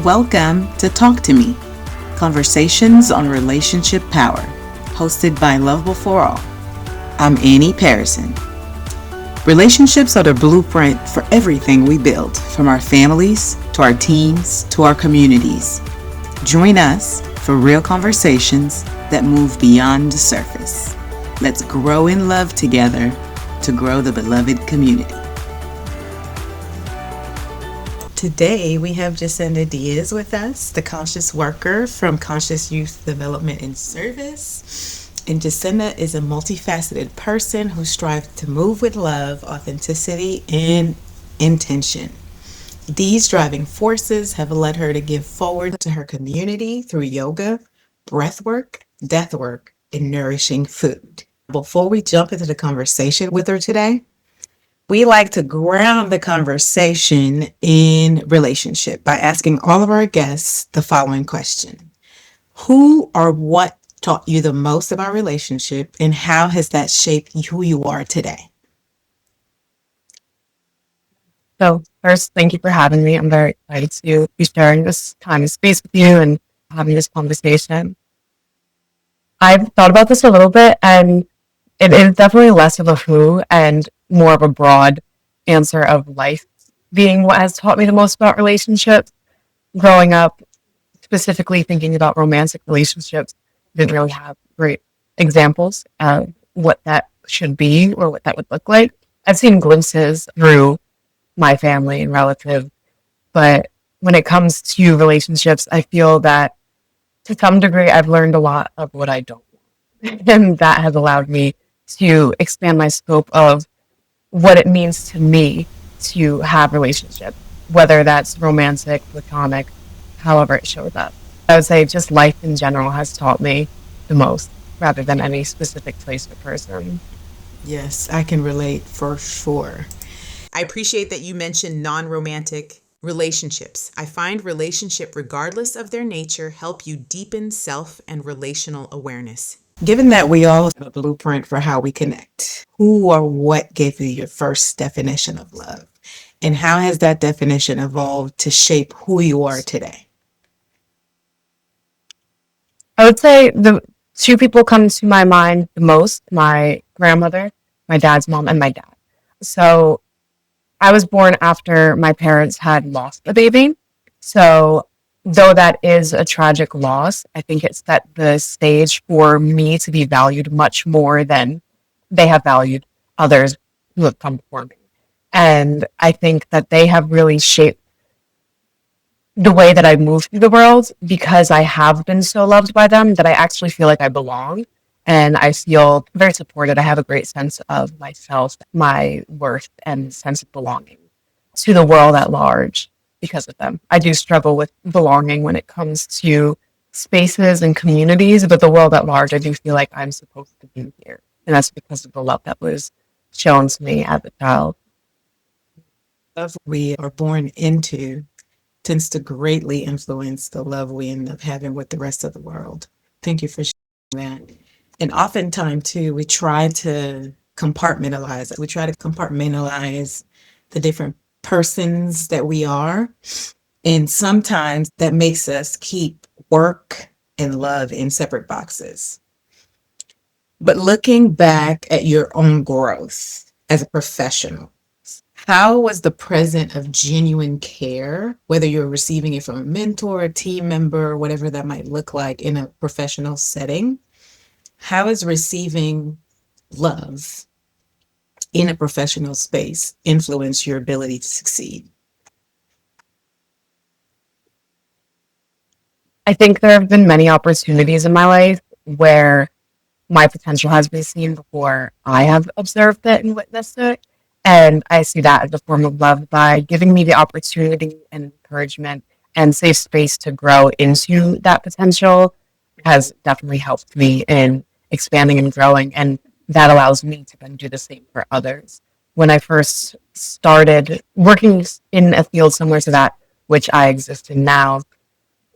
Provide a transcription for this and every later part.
Welcome to Talk to Me, Conversations on Relationship Power, hosted by Love Before All. I'm Annie Paraison. Relationships are the blueprint for everything we build, from our families to our teams to our communities. Join us for real conversations that move beyond the surface. Let's grow in love together to grow the beloved community. Today, we have Jacinda Diaz with us, the Konscious Worker from Konscious Youth Development Service. And Jacinda is a multifaceted person who strives to move with love, authenticity, and intention. These driving forces have led her to give forward to her community through yoga, breathwork, deathwork, and nourishing food. Before we jump into the conversation with her today, we like to ground the conversation in relationship by asking all of our guests the following question. Who or what taught you the most about relationship, and how has that shaped who you are today? So first, thank you for having me. I'm very excited to be sharing this time and space with you and having this conversation. I've thought about this a little bit, and it is definitely less of a who and more of a broad answer of life being what has taught me the most about relationships. Growing up, specifically thinking about romantic relationships, didn't really have great examples of what that should be or what that would look like. I've seen glimpses through my family and relatives, but when it comes to relationships, I feel that to some degree I've learned a lot of what I don't want. And that has allowed me to expand my scope of what it means to me to have relationships, whether that's romantic, platonic, however it shows up. I would say just life in general has taught me the most rather than any specific place or person. Yes, I can relate for sure. I appreciate that you mentioned non-romantic relationships. I find relationship, regardless of their nature, help you deepen self and relational awareness. Given that we all have a blueprint for how we connect, who or what gave you your first definition of love? And how has that definition evolved to shape who you are today? I would say the two people come to my mind the most, my grandmother, my dad's mom, and my dad. So I was born after my parents had lost a baby. So though that is a tragic loss, I think it set the stage for me to be valued much more than they have valued others who have come before me. And I think that they have really shaped the way that I move through the world because I have been so loved by them that I actually feel like I belong. And I feel very supported. I have a great sense of myself, my worth, and sense of belonging to the world at large because of them. I do struggle with belonging when it comes to spaces and communities, but the world at large, I do feel like I'm supposed to be here. And that's because of the love that was shown to me as a child. Love we are born into tends to greatly influence the love we end up having with the rest of the world. Thank you for sharing that. And oftentimes, too, we try to compartmentalize it. We try to compartmentalize the different persons that we are. And sometimes that makes us keep work and love in separate boxes. But looking back at your own growth as a professional, how was the present of genuine care, whether you're receiving it from a mentor, a team member, whatever that might look like in a professional setting? How is receiving love in a professional space influence your ability to succeed? I think there have been many opportunities in my life where my potential has been seen before I have observed it and witnessed it. And I see that as a form of love by giving me the opportunity and encouragement and safe space to grow into that potential has definitely helped me in expanding and growing. And that allows me to then do the same for others. When I first started working in a field similar to that, which I exist in now,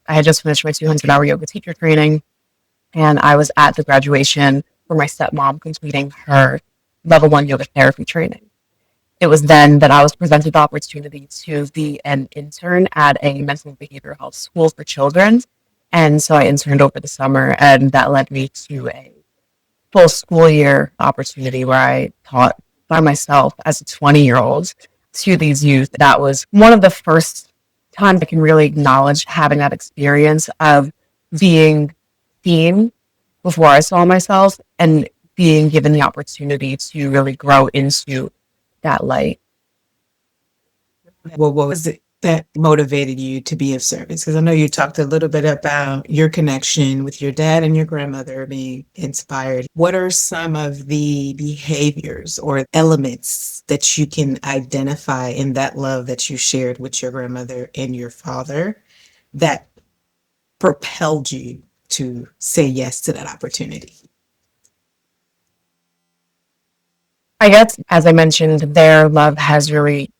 I had just finished my 200-hour yoga teacher training, and I was at the graduation for my stepmom completing her level 1 yoga therapy training. It was then that I was presented the opportunity to be an intern at a mental and behavioral health school for children. And so I interned over the summer, and that led me to a full school year opportunity where I taught by myself as a 20-year-old to these youth. That was one of the first times I can really acknowledge having that experience of being seen before I saw myself and being given the opportunity to really grow into that light. Well, what was it that motivated you to be of service? Because I know you talked a little bit about your connection with your dad and your grandmother being inspired. What are some of the behaviors or elements that you can identify in that love that you shared with your grandmother and your father that propelled you to say yes to that opportunity? I guess, as I mentioned, their love has really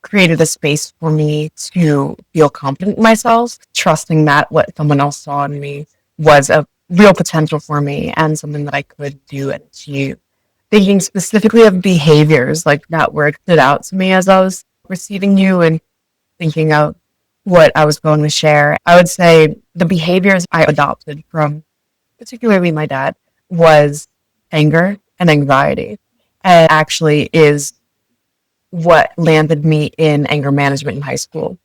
created a space for me to feel confident in myself, trusting that what someone else saw in me was a real potential for me and something that I could do and achieve. Thinking specifically of behaviors, like that word stood out to me as I was receiving you and thinking of what I was going to share. I would say the behaviors I adopted from particularly my dad was anger and anxiety, and actually is what landed me in anger management in high school.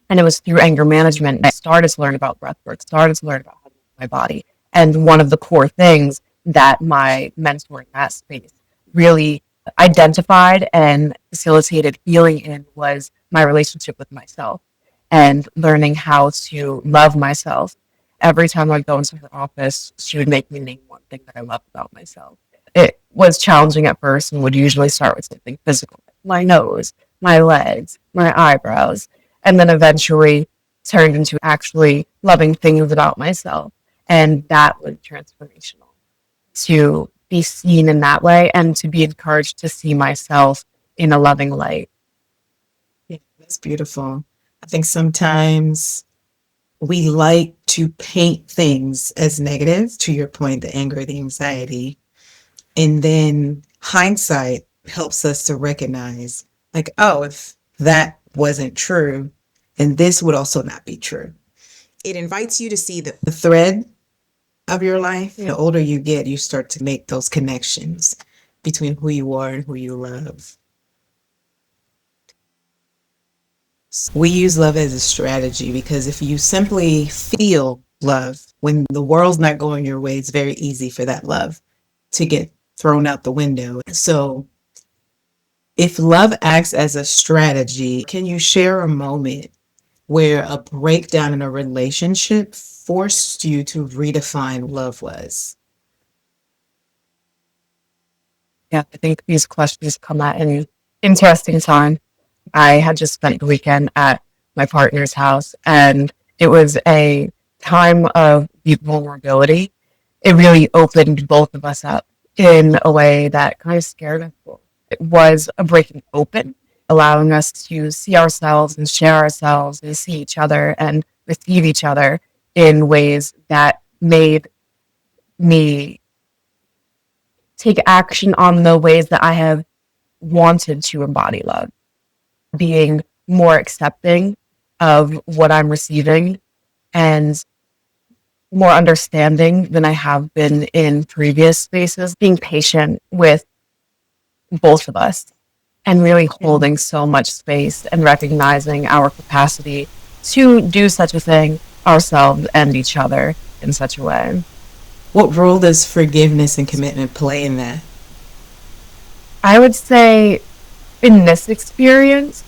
And it was through anger management I started to learn about breathwork, started to learn about how to move my body. And one of the core things that my mentor in that space really identified and facilitated healing in was my relationship with myself and learning how to love myself. Every time I'd go into her office, she would make me name one thing that I loved about myself. It was challenging at first and would usually start with something physical, my nose, my legs, my eyebrows, and then eventually turned into actually loving things about myself. And that was transformational, to be seen in that way and to be encouraged to see myself in a loving light. Yeah, that's beautiful. I think sometimes we like to paint things as negative, to your point, the anger, the anxiety. And then hindsight helps us to recognize, like, oh, if that wasn't true, then this would also not be true. It invites you to see the thread of your life. The older you get, you start to make those connections between who you are and who you love. We use love as a strategy because if you simply feel love when the world's not going your way, it's very easy for that love to get thrown out the window. So if love acts as a strategy, can you share a moment where a breakdown in a relationship forced you to redefine love was? Yeah, I think these questions come at an interesting time. I had just spent the weekend at my partner's house, and it was a time of deep vulnerability. It really opened both of us up in a way that kind of scared us both. It was a breaking open, allowing us to see ourselves and share ourselves and see each other and receive each other in ways that made me take action on the ways that I have wanted to embody love, being more accepting of what I'm receiving and more understanding than I have been in previous spaces, being patient with both of us and really holding so much space and recognizing our capacity to do such a thing ourselves and each other in such a way. What role does forgiveness and commitment play in that? I would say in this experience,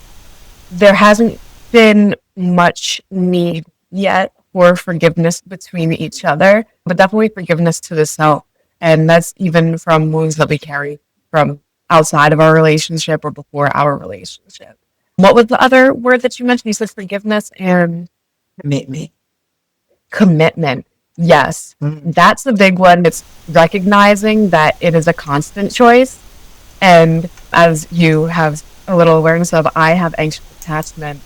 there hasn't been much need yet for forgiveness between each other, but definitely forgiveness to the self. And that's even from wounds that we carry from outside of our relationship or before our relationship. What was the other word that you mentioned? You said forgiveness and Commitment. commitment. Yes, that's the big one. It's recognizing that it is a constant choice. And as you have a little awareness of, I have anxious attachment.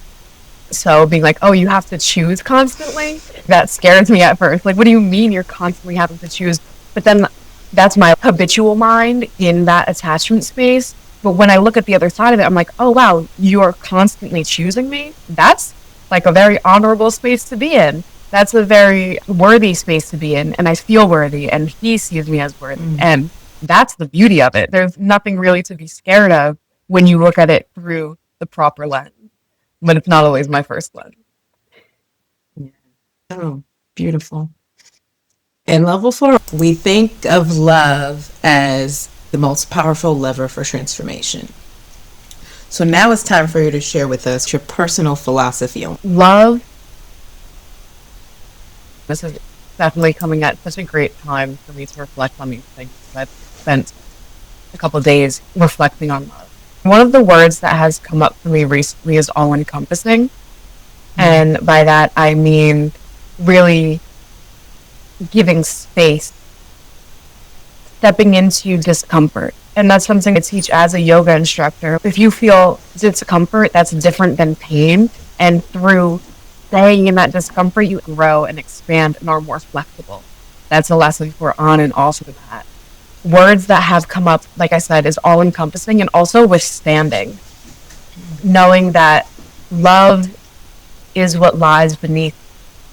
So being like, oh, you have to choose constantly? That scares me at first. Like, what do you mean you're constantly having to choose? But then that's my habitual mind in that attachment space. But when I look at the other side of it, I'm like, oh, wow, you're constantly choosing me. That's like a very honorable space to be in. That's a very worthy space to be in. And I feel worthy, and he sees me as worthy. And that's the beauty of it. There's nothing really to be scared of when you look at it through the proper lens. But it's not always my first lens. Oh, beautiful. In level 4, we think of love as the most powerful lever for transformation. So now it's time for you to share with us your personal philosophy on love. This is definitely coming at such a great time for me to reflect on these things. I've spent a couple of days reflecting on love. One of the words that has come up for me recently is all-encompassing. And by that, I mean really giving space, stepping into discomfort. And that's something I teach as a yoga instructor. If you feel discomfort, that's different than pain. And through staying in that discomfort, you grow and expand and are more flexible. That's a lesson for on and off of that. Words that have come up, like I said, is all-encompassing and also withstanding. Knowing that love is what lies beneath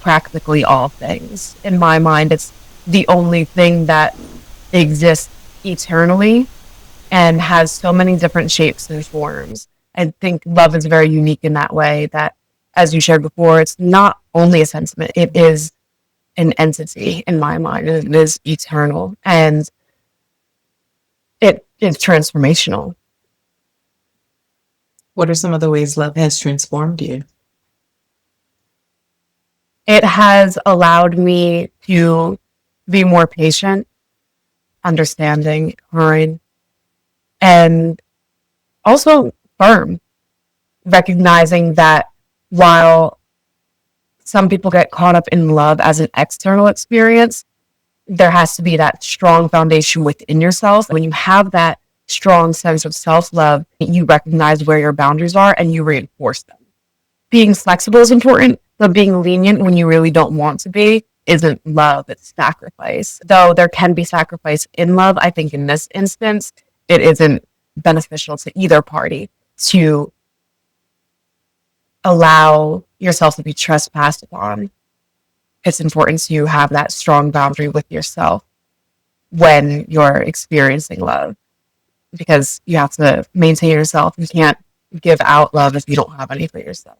practically all things. In my mind, it's the only thing that exists eternally and has so many different shapes and forms. I think love is very unique in that way that, as you shared before, it's not only a sentiment, it is an entity in my mind. It is eternal and it is transformational. what are some of the ways love has transformed you? It has allowed me to be more patient, understanding, kind, and also firm, recognizing that while some people get caught up in love as an external experience, there has to be that strong foundation within yourself. When you have that strong sense of self-love, you recognize where your boundaries are and you reinforce them. Being flexible is important, but being lenient when you really don't want to be isn't love, it's sacrifice. Though there can be sacrifice in love, I think in this instance, it isn't beneficial to either party to allow yourself to be trespassed upon. It's important to have that strong boundary with yourself when you're experiencing love, because you have to maintain yourself. You can't give out love if you don't have any for yourself.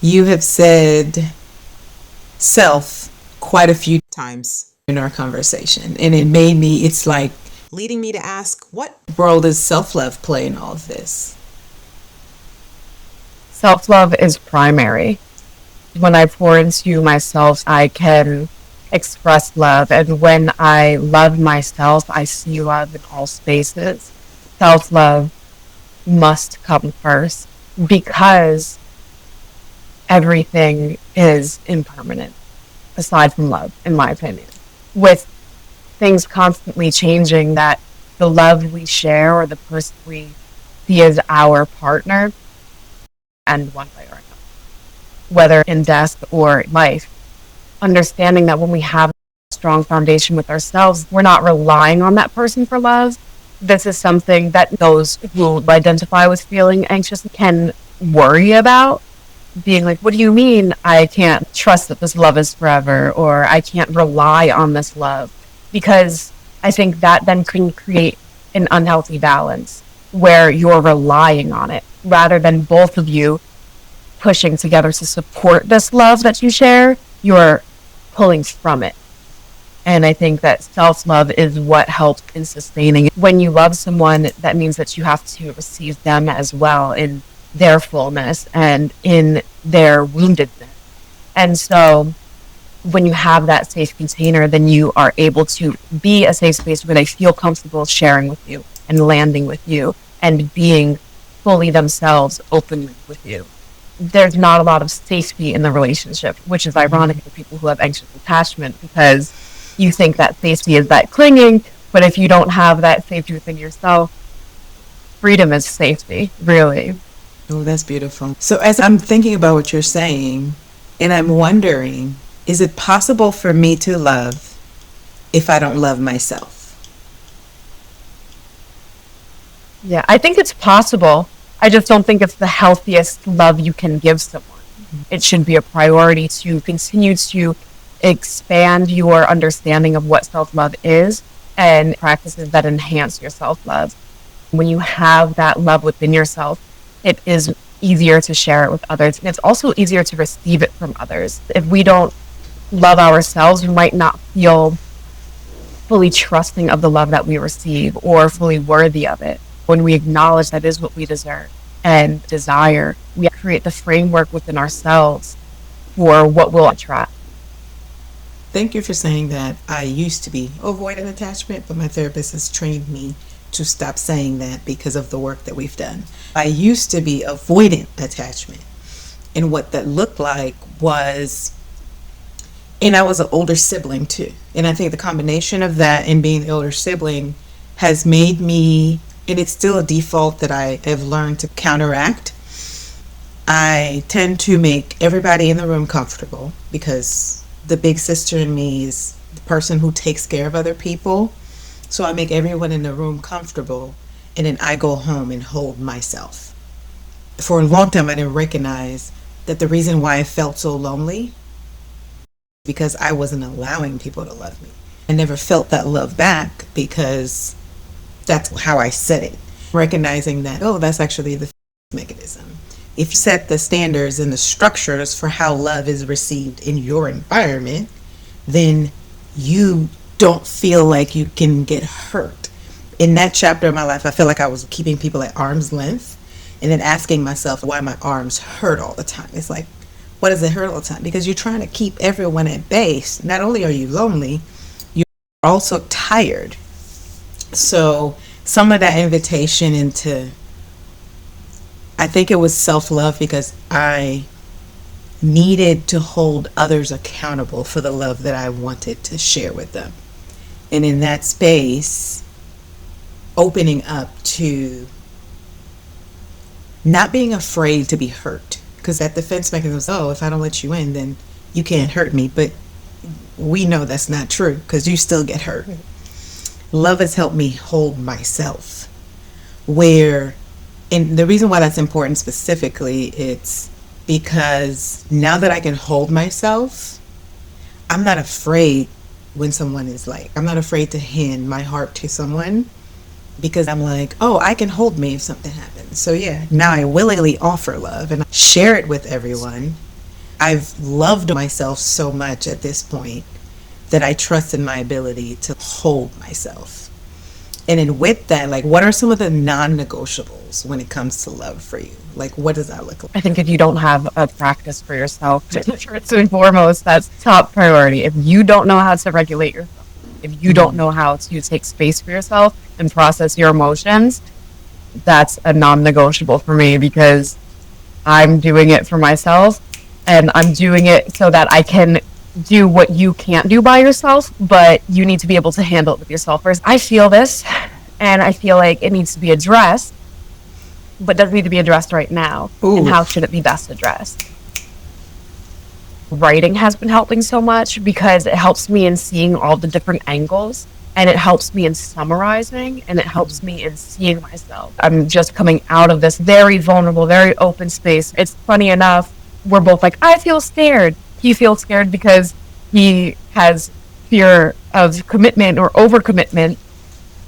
You have said self quite a few times in our conversation, and it's like leading me to ask, what role does self-love play in all of this? Self-love is primary. When I pour into myself, I can express love. And when I love myself, I see love in all spaces. Self-love must come first because everything is impermanent, aside from love, in my opinion. With things constantly changing, that the love we share or the person we see as our partner end one way or another, whether in death or life. Understanding that when we have a strong foundation with ourselves, we're not relying on that person for love. This is something that those who identify with feeling anxious can worry about. Being like, what do you mean I can't trust that this love is forever, or I can't rely on this love? Because I think that then can create an unhealthy balance where you're relying on it rather than both of you pushing together to support this love that you share. You're pulling from it. And I think that self-love is what helps in sustaining it. When you love someone, that means that you have to receive them as well in their fullness and in their woundedness. And so when you have that safe container, then you are able to be a safe space where they feel comfortable sharing with you and landing with you and being fully themselves openly with you. There's not a lot of safety in the relationship, which is ironic for people who have anxious attachment, because you think that safety is that clinging, but if you don't have that safety within yourself, freedom is safety, really. Oh, that's beautiful. So as I'm thinking about what you're saying, and I'm wondering, is it possible for me to love if I don't love myself? Yeah, I think it's possible. I just don't think it's the healthiest love you can give someone. It should be a priority to continue to expand your understanding of what self-love is and practices that enhance your self-love. When you have that love within yourself, it is easier to share it with others. And it's also easier to receive it from others. If we don't love ourselves, we might not feel fully trusting of the love that we receive or fully worthy of it. When we acknowledge that is what we deserve and desire, we create the framework within ourselves for what we'll attract. Thank you for saying that. I used to be avoidant attachment, but my therapist has trained me to stop saying that because of the work that we've done. I used to be avoidant attachment. And what that looked like was, and I was an older sibling too. And I think the combination of that and being the older sibling has made me, and it's still a default that I have learned to counteract. I tend to make everybody in the room comfortable because the big sister in me is the person who takes care of other people. So I make everyone in the room comfortable, and then I go home and hold myself. For a long time, I didn't recognize that the reason why I felt so lonely because I wasn't allowing people to love me. I never felt that love back because that's how I said it. Recognizing that, oh, that's actually the mechanism. If you set the standards and the structures for how love is received in your environment, then you don't feel like you can get hurt. In that chapter of my life, I feel like I was keeping people at arm's length and then asking myself why my arms hurt all the time. It's like, what does it hurt all the time? Because you're trying to keep everyone at base. Not only are you lonely, you're also tired. So some of that invitation into, I think it was self-love because I needed to hold others accountable for the love that I wanted to share with them. And in that space, opening up to not being afraid to be hurt. Because that defense mechanism is, oh, if I don't let you in, then you can't hurt me. But we know that's not true because you still get hurt. Love has helped me hold myself. And the reason why that's important specifically, it's because now that I can hold myself, I'm not afraid when someone is like, I'm not afraid to hand my heart to someone because I'm like, oh, I can hold me if something happens. So yeah, now I willingly offer love and I share it with everyone. I've loved myself so much at this point that I trust in my ability to hold myself. And then with that, like, what are some of the non-negotiables when it comes to love for you? Like, what does that look like? I think if you don't have a practice for yourself, first and foremost, that's top priority. If you don't know how to regulate yourself, if you don't know how to take space for yourself and process your emotions, that's a non-negotiable for me because I'm doing it for myself and I'm doing it so that I can do what you can't do by yourself, but you need to be able to handle it with yourself first. I feel this and I feel like it needs to be addressed, but doesn't need to be addressed right now. Ooh. And how should it be best addressed? Writing has been helping so much because it helps me in seeing all the different angles and it helps me in summarizing and it helps me in seeing myself. I'm just coming out of this very vulnerable, very open space. It's funny enough, we're both like, I feel scared. He feels scared because he has fear of commitment or overcommitment,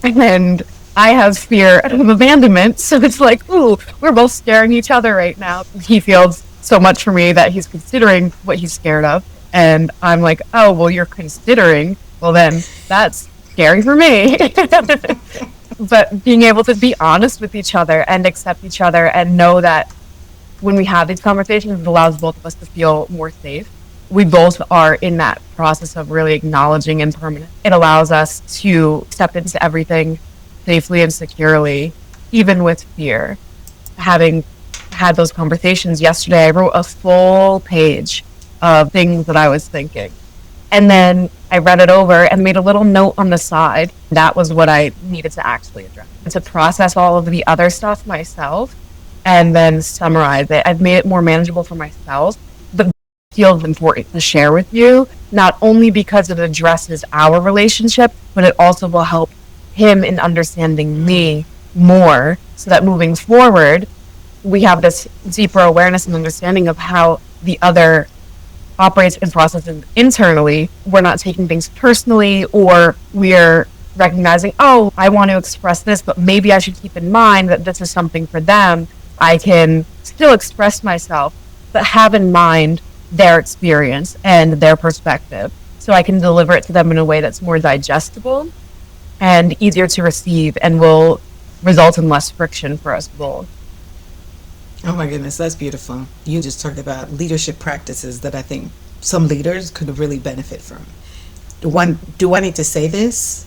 and I have fear of abandonment. So it's like, ooh, we're both scaring each other right now. He feels so much for me that he's considering what he's scared of, and I'm like, oh, well, you're considering. Well, then that's scary for me. But being able to be honest with each other and accept each other and know that when we have these conversations, it allows both of us to feel more safe. We both are in that process of really acknowledging impermanence. It allows us to step into everything safely and securely, even with fear. Having had those conversations yesterday, I wrote a full page of things that I was thinking. And then I read it over and made a little note on the side. That was what I needed to actually address. And to process all of the other stuff myself and then summarize it. I've made it more manageable for myself, but feels important to share with you, not only because it addresses our relationship, but it also will help him in understanding me more so that moving forward, we have this deeper awareness and understanding of how the other operates and processes internally. We're not taking things personally, or we're recognizing, oh, I want to express this, but maybe I should keep in mind that this is something for them. I can still express myself, but have in mind their experience and their perspective, so I can deliver it to them in a way that's more digestible and easier to receive, and will result in less friction for us both. Oh my goodness, that's beautiful. You just talked about leadership practices that I think some leaders could really benefit from. Do I need to say this?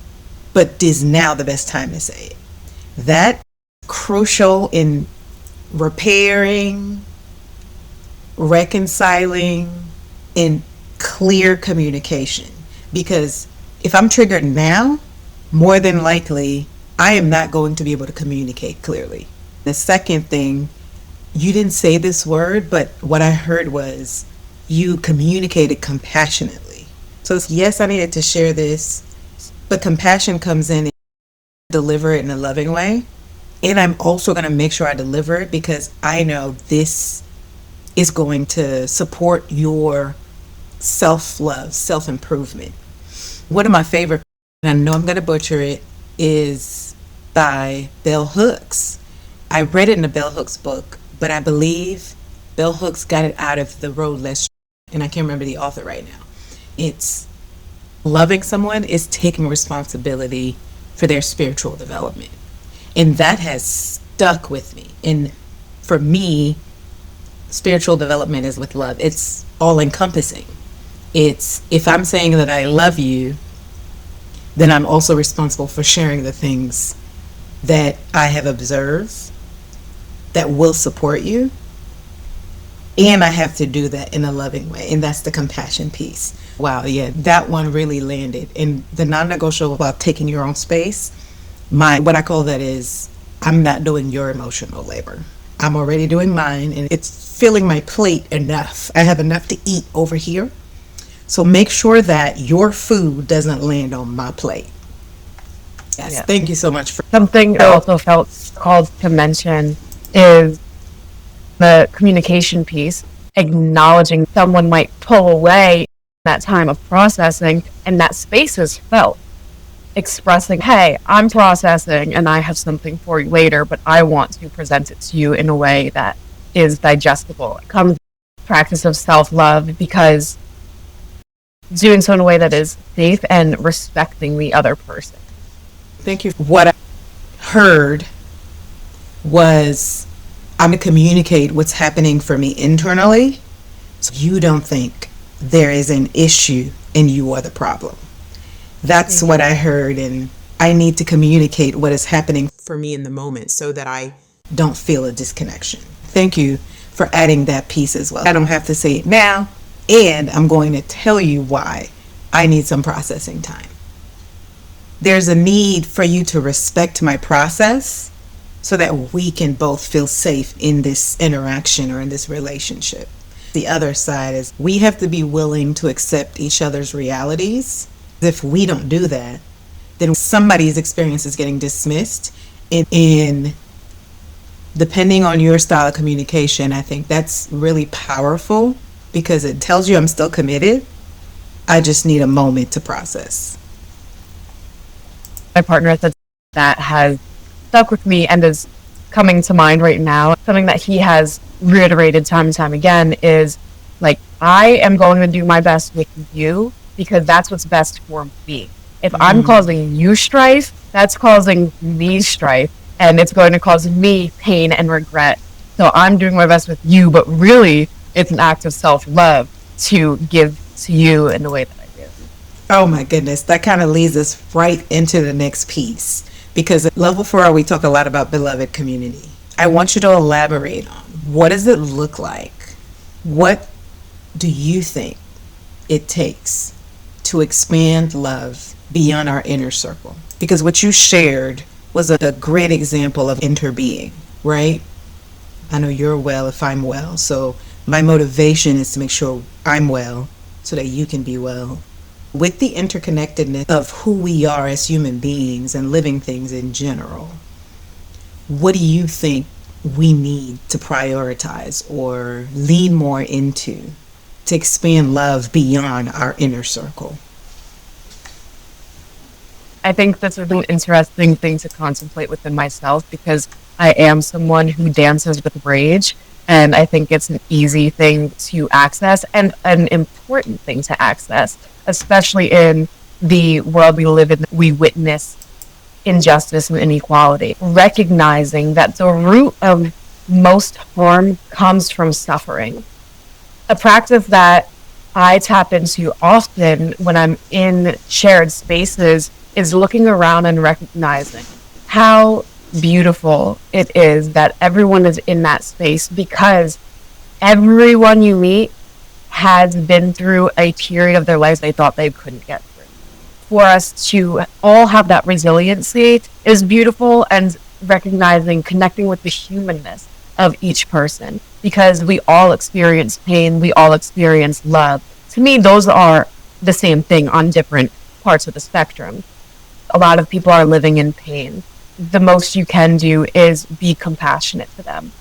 But is now the best time to say it? That crucial in repairing, reconciling, and clear communication. Because if I'm triggered now, more than likely, I am not going to be able to communicate clearly. The second thing, you didn't say this word, but what I heard was you communicated compassionately. So yes, I needed to share this, but compassion comes in and deliver it in a loving way. And I'm also going to make sure I deliver it because I know this is going to support your self-love, self-improvement. One of my favorite, and I know I'm going to butcher it, is by Bell Hooks. I read it in a Bell Hooks book, but I believe Bell Hooks got it out of The Road Less, and I can't remember the author right now. It's loving someone is taking responsibility for their spiritual development. And that has stuck with me. And for me, spiritual development is with love. It's all encompassing. It's if I'm saying that I love you, then I'm also responsible for sharing the things that I have observed that will support you. And I have to do that in a loving way. And that's the compassion piece. Wow, yeah, that one really landed. And the non-negotiable about taking your own space, what I call that is, I'm not doing your emotional labor. I'm already doing mine, and it's filling my plate enough. I have enough to eat over here. So make sure that your food doesn't land on my plate. Yes, yeah. Thank you so much for something I also felt called to mention is the communication piece, acknowledging someone might pull away that time of processing, and that space is felt. Expressing, hey, I'm processing and I have something for you later, but I want to present it to you in a way that is digestible. It comes practice of self-love, because doing so in a way that is safe and respecting the other person. Thank you. What I heard was, I'm going to communicate what's happening for me internally, so you don't think there is an issue and you are the problem. That's what I heard, and I need to communicate what is happening for me in the moment so that I don't feel a disconnection. Thank you for adding that piece as well. I don't have to say it now, and I'm going to tell you why I need some processing time. There's a need for you to respect my process so that we can both feel safe in this interaction or in this relationship. The other side is we have to be willing to accept each other's realities. If we don't do that, then somebody's experience is getting dismissed. And depending on your style of communication, I think that's really powerful because it tells you I'm still committed. I just need a moment to process. My partner said that has stuck with me and is coming to mind right now. Something that he has reiterated time and time again is, like, I am going to do my best with you because that's what's best for me. If I'm causing you strife, that's causing me strife, and it's going to cause me pain and regret. So I'm doing my best with you, but really it's an act of self-love to give to you in the way that I do. Oh my goodness, that kind of leads us right into the next piece, because at level 4 we talk a lot about beloved community. I want you to elaborate on, what does it look like? What do you think it takes to expand love beyond our inner circle? Because what you shared was a great example of interbeing, right? I know you're well if I'm well, so my motivation is to make sure I'm well so that you can be well. With the interconnectedness of who we are as human beings and living things in general, what do you think we need to prioritize or lean more into to expand love beyond our inner circle? I think that's an interesting thing to contemplate within myself because I am someone who dances with rage. And I think it's an easy thing to access and an important thing to access, especially in the world we live in. We witness injustice and inequality, recognizing that the root of most harm comes from suffering. A practice that I tap into often when I'm in shared spaces is looking around and recognizing how beautiful it is that everyone is in that space, because everyone you meet has been through a period of their lives they thought they couldn't get through. For us to all have that resiliency is beautiful, and recognizing, connecting with the humanness of each person, because we all experience pain, we all experience love. To me, those are the same thing on different parts of the spectrum. A lot of people are living in pain. The most you can do is be compassionate to them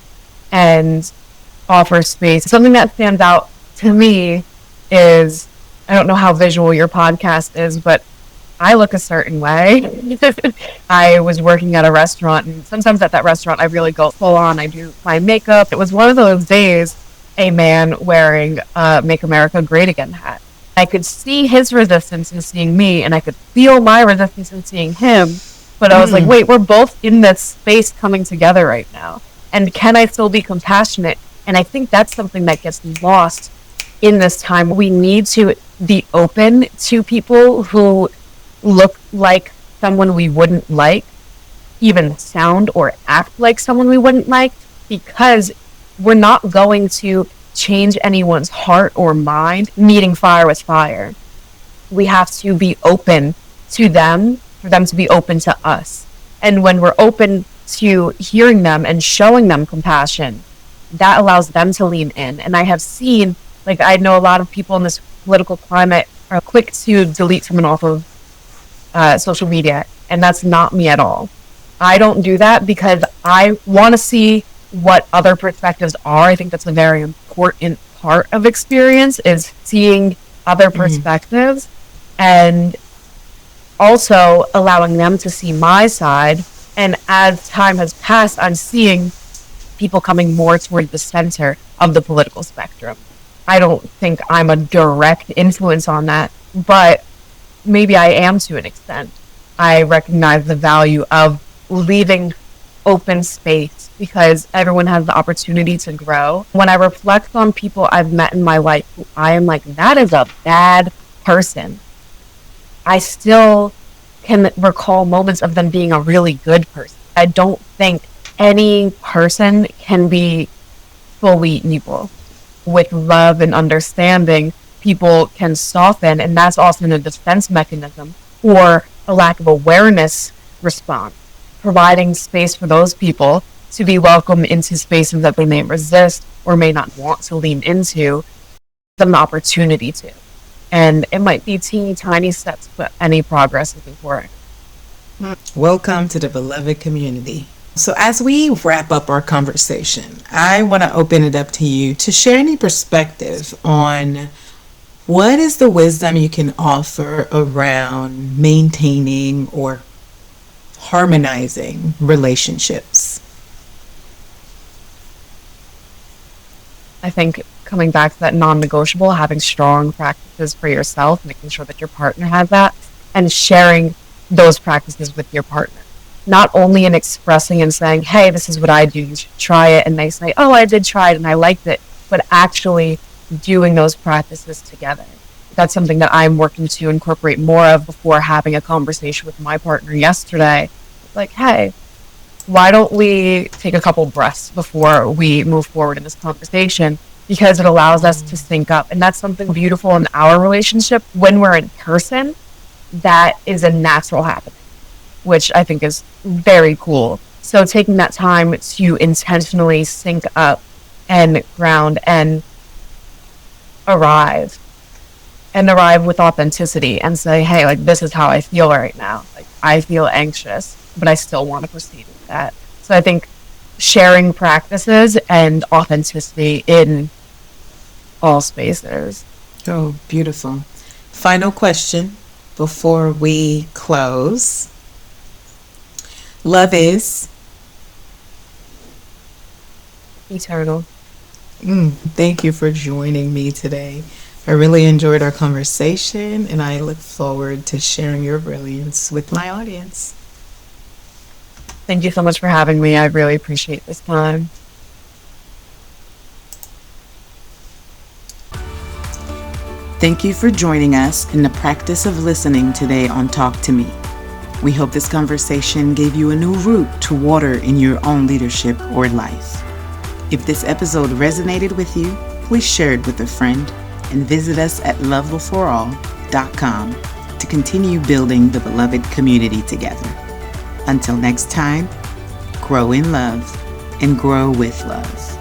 and offer space. Something that stands out to me is, I don't know how visual your podcast is, but I look a certain way. I was working at a restaurant, and sometimes at that restaurant, I really go full on. I do my makeup. It was one of those days, a man wearing a Make America Great Again hat. I could see his resistance in seeing me, and I could feel my resistance in seeing him. But I was like, wait, we're both in this space coming together right now. And can I still be compassionate? And I think that's something that gets lost in this time. We need to be open to people who look like someone we wouldn't like, even sound or act like someone we wouldn't like, because we're not going to change anyone's heart or mind meeting fire with fire. We have to be open to them for them to be open to us. And when we're open to hearing them and showing them compassion, that allows them to lean in. And I have seen, like, I know a lot of people in this political climate are quick to delete someone off of social media, and that's not me at all. I don't do that because I want to see what other perspectives are. I think that's a very important part of experience, is seeing other perspectives and also allowing them to see my side. And as time has passed, I'm seeing people coming more toward the center of the political spectrum. I don't think I'm a direct influence on that, but maybe I am to an extent. I recognize the value of leaving open space because everyone has the opportunity to grow. When I reflect on people I've met in my life who I am like, that is a bad person, I still can recall moments of them being a really good person. I don't think any person can be fully evil. With love and understanding, people can soften, and that's often a defense mechanism or a lack of awareness response, providing space for those people to be welcome into spaces that they may resist or may not want to lean into, them the opportunity to. And it might be teeny tiny steps, but any progress is important. Welcome to the beloved community. So as we wrap up our conversation, I want to open it up to you to share any perspective on what is the wisdom you can offer around maintaining or harmonizing relationships. I think coming back to that non-negotiable, having strong practices for yourself, making sure that your partner has that, and sharing those practices with your partner. Not only in expressing and saying, hey, this is what I do, you should try it, and they say, oh, I did try it and I liked it, but actually doing those practices together. That's something that I'm working to incorporate more of. Before having a conversation with my partner yesterday, like, hey, why don't we take a couple breaths before we move forward in this conversation? Because it allows us to sync up. And that's something beautiful in our relationship. When we're in person, that is a natural happening, which I think is very cool. So taking that time to intentionally sync up and ground and arrive with authenticity and say, hey, like, this is how I feel right now. Like, I feel anxious, but I still want to proceed with that. So I think sharing practices and authenticity in all spaces. Oh, beautiful. Final question before we close. Love is? Eternal. Thank you for joining me today. I really enjoyed our conversation, and I look forward to sharing your brilliance with my audience. Thank you so much for having me. I really appreciate this time. Thank you for joining us in the practice of listening today on Talk to Me. We hope this conversation gave you a new route to water in your own leadership or life. If this episode resonated with you, please share it with a friend and visit us at lovebeforeall.com to continue building the beloved community together. Until next time, grow in love and grow with love.